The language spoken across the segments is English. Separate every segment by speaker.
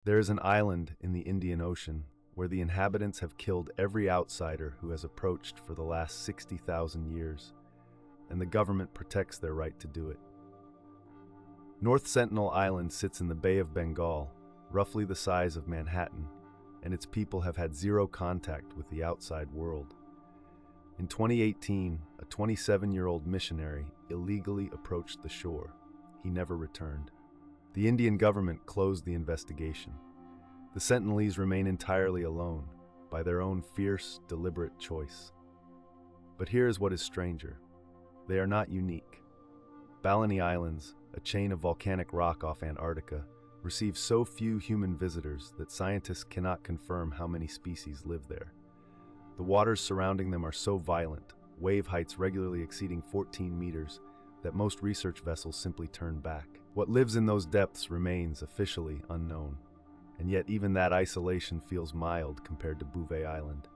Speaker 1: There is an island in the Indian Ocean where the inhabitants have killed every outsider who has approached for the last 60,000 years, and the government protects their right to do it. North Sentinel Island sits in the Bay of Bengal, roughly the size of Manhattan, and its people have had zero contact with the outside world. In 2018, a 27-year-old missionary illegally approached the shore. He never returned. The Indian government closed the investigation. The Sentinelese remain entirely alone, by their own fierce, deliberate choice. But here is what is stranger. They are not unique. Balleny Islands, a chain of volcanic rock off Antarctica, receives so few human visitors that scientists cannot confirm how many species live there. The waters surrounding them are so violent, wave heights regularly exceeding 14 meters, that most research vessels simply turn back. What lives in those depths remains officially unknown, and yet even that isolation feels mild compared to Bouvet Island.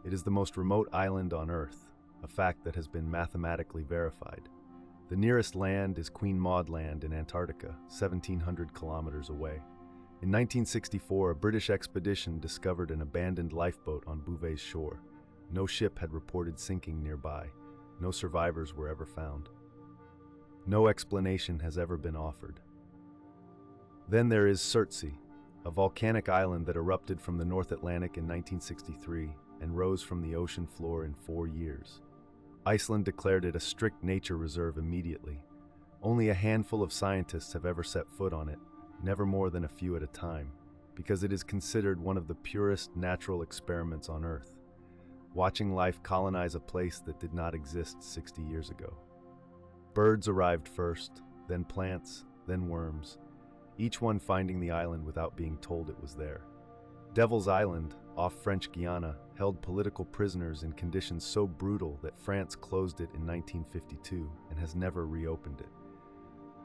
Speaker 1: It is the most remote island on Earth, a fact that has been mathematically verified. The nearest land is Queen Maud Land in Antarctica, 1,700 kilometers away. In 1964, a British expedition discovered an abandoned lifeboat on Bouvet's shore. No ship had reported sinking nearby. No survivors were ever found. No explanation has ever been offered. Then there is Surtsey, a volcanic island that erupted from the North Atlantic in 1963 and rose from the ocean floor in 4 years. Iceland declared it a strict nature reserve immediately. Only a handful of scientists have ever set foot on it, never more than a few at a time, because it is considered one of the purest natural experiments on Earth, watching life colonize a place that did not exist 60 years ago. Birds arrived first, then plants, then worms, each one finding the island without being told it was there. Devil's Island, off French Guiana, held political prisoners in conditions so brutal that France closed it in 1952 and has never reopened it.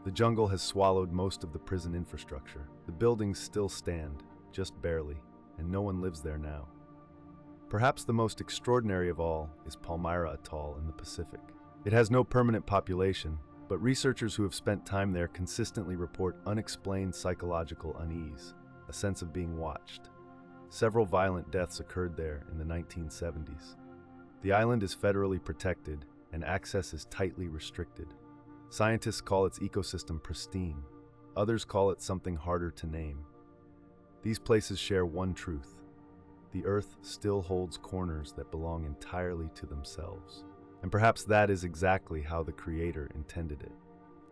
Speaker 1: The jungle has swallowed most of the prison infrastructure. The buildings still stand, just barely, and no one lives there now. Perhaps the most extraordinary of all is Palmyra Atoll in the Pacific. It has no permanent population, but researchers who have spent time there consistently report unexplained psychological unease, a sense of being watched. Several violent deaths occurred there in the 1970s. The island is federally protected, and access is tightly restricted. Scientists call its ecosystem pristine. Others call it something harder to name. These places share one truth: the Earth still holds corners that belong entirely to themselves. And perhaps that is exactly how the Creator intended it.